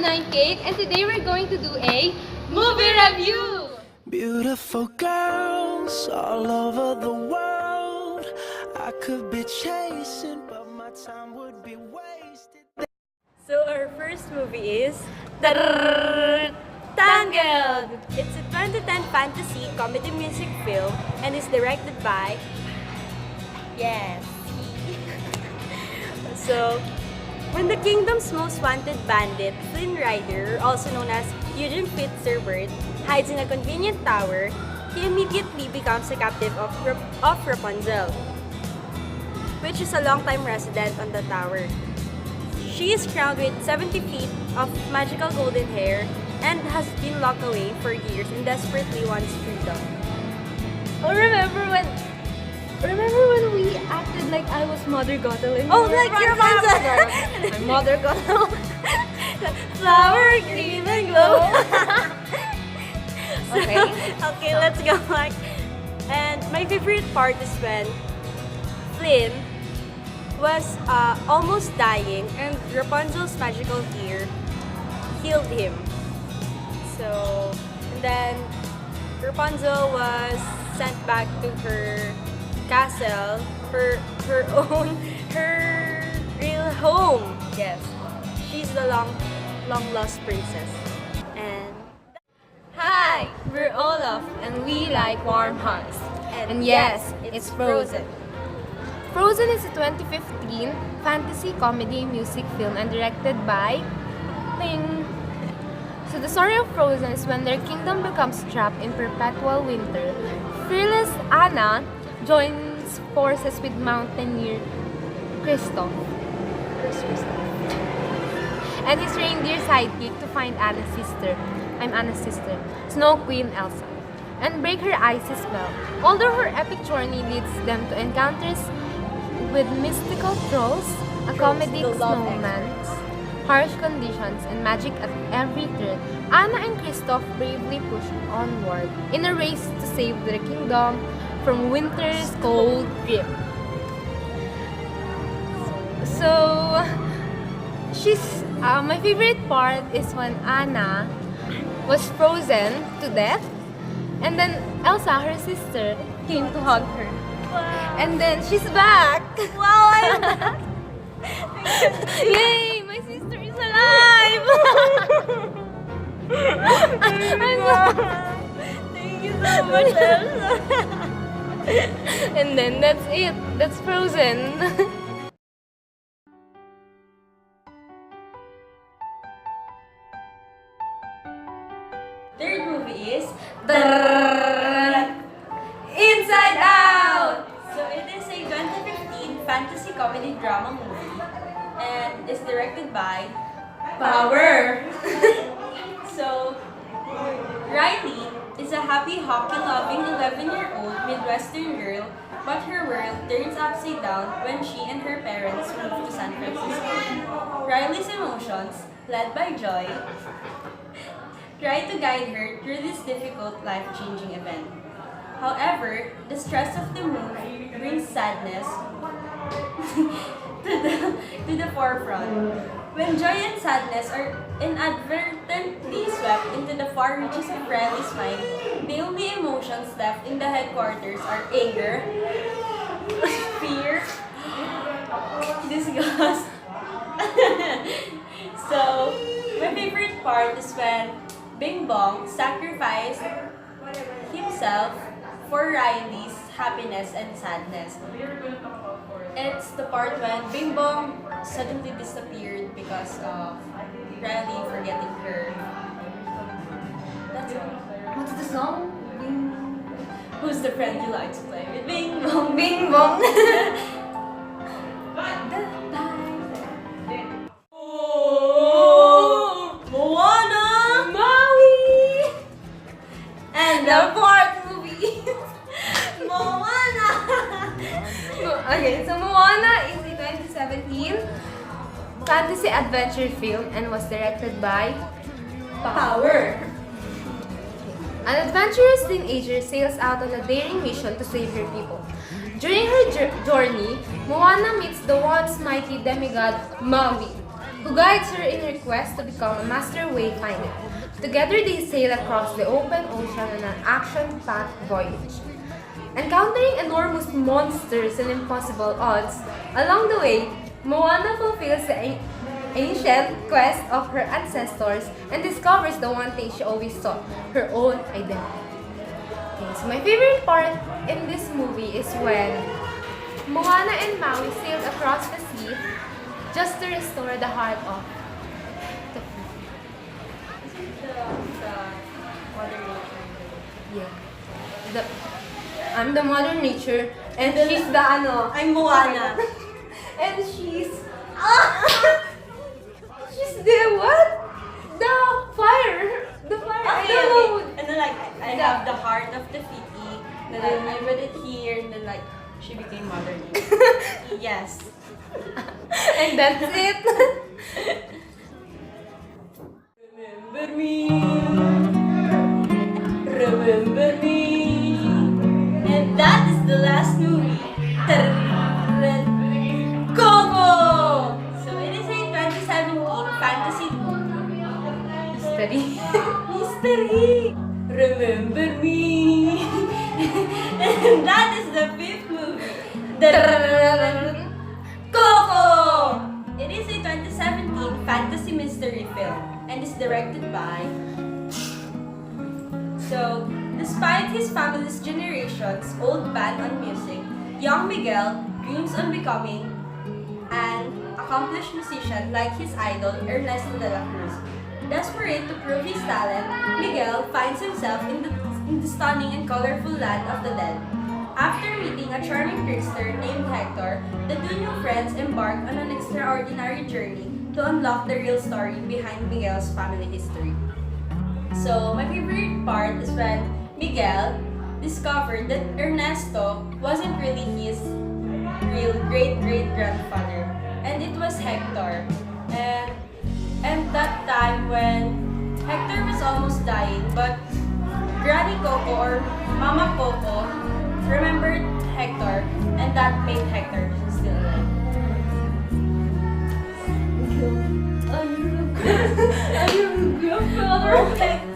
and I'm Kate, and today we're going to do a movie review! Beautiful girls all over the world. I could be chasing, but my time would be wasted. So our first movie is Tangled! It's a 2010 fantasy comedy music film and is directed by So, when the kingdom's most wanted bandit, Flynn Rider, also known as Eugene Fitzherbert, hides in a convenient tower, he immediately becomes a captive of Rapunzel, which is a long-time resident on the tower. She is crowned with 70 feet of magical golden hair and has been locked away for years and desperately wants freedom. Oh, remember when we acted like I was Mother Gothel in Oh, like your Rapunzel! I'm Mother Gothel. Flower, green, and glow. Okay. Okay, let's go back. And my favorite part is when Flynn was almost dying and Rapunzel's magical hair healed him. So, and then Rapunzel was sent back to her castle, her real home. Yes, she's the long lost princess. And Hi, we're Olaf, and we like warm hugs. And yes, it's Frozen. Frozen is a 2015 fantasy comedy music film and directed by Ping. So the story of Frozen is when their kingdom becomes trapped in perpetual winter. Fearless Anna joins forces with mountaineer Kristoff and his reindeer sidekick to find Anna's sister, Snow Queen Elsa, and break her icy spell. Although her epic journey leads them to encounters with mystical trolls, accommodating snowmen, harsh conditions, and magic at every turn, Anna and Kristoff bravely push onward in a race to save their kingdom from winter's cold grip. So, my favorite part is when Anna was frozen to death, and then Elsa, her sister, came to hug her. wow, And then she's back! wow, I'm back. Yay! My sister is alive! Thank you so much, Elsa. And then that's it. That's Frozen. Third movie is Inside Out! So it is a 2015 fantasy comedy drama movie and is directed by Power! So, Riley is a happy hockey-loving 11-year-old Midwestern girl, but her world turns upside down when she and her parents move to San Francisco. Riley's emotions, led by Joy, try to guide her through this difficult life-changing event. However, the stress of the move brings sadness to the forefront. When joy and sadness are inadvertently swept into the far reaches of Riley's mind, the only emotions left in the headquarters are anger, fear, disgust. So, my favorite part is when Bing Bong sacrificed himself for Riley's happiness and sadness. It's the part when Bing Bong suddenly disappeared because of Riley forgetting her. That's all. What's the song? Who's the friend you like to play with? Bing Bong, Bing Bong. Oh, Moana, Maui, and the fourth movie, Moana. Okay, so Moana is a 2017 fantasy adventure film and was directed by Power. An adventurous teenager sails out on a daring mission to save her people. During her journey, Moana meets the once mighty demigod Maui, who guides her in her quest to become a master wayfinder. Together they sail across the open ocean on an action-packed voyage, encountering enormous monsters and impossible odds. Along the way, Moana fulfills the ancient quest of her ancestors and discovers the one thing she always sought, her own identity. Okay, so my favorite part in this movie is when Moana and Maui sailed across the sea just to restore the heart of the people. Yeah. I'm the mother nature and she's the I'm Moana. and she's she's the what? The fire. The fire. I Okay, don't know. okay. And then like I have the heart of the Fiti. Then I read it here and then like she became mother nature. Yes. And that's it. Remember me. Remember me. And that is the last movie. Coco! So it is a 2017 fantasy Study. mystery. Remember me. And that is the 5th movie. Coco! It is a 2017 fantasy mystery film and is directed by. So, despite his family's generations old ban on music, young Miguel dreams on becoming an accomplished musician like his idol Ernesto de la Cruz. Desperate to prove his talent, Miguel finds himself in the stunning and colorful land of the dead. After meeting a charming trickster named Hector, the two new friends embark on an extraordinary journey to unlock the real story behind Miguel's family history. So, my favorite part is when Miguel discovered that Ernesto wasn't really his real great-great-grandfather, and it was Hector. And that time when Hector was almost dying, but Granny Coco or Mama Coco remembered Hector, and that made Hector still alive. Are you a grandfather of Hector?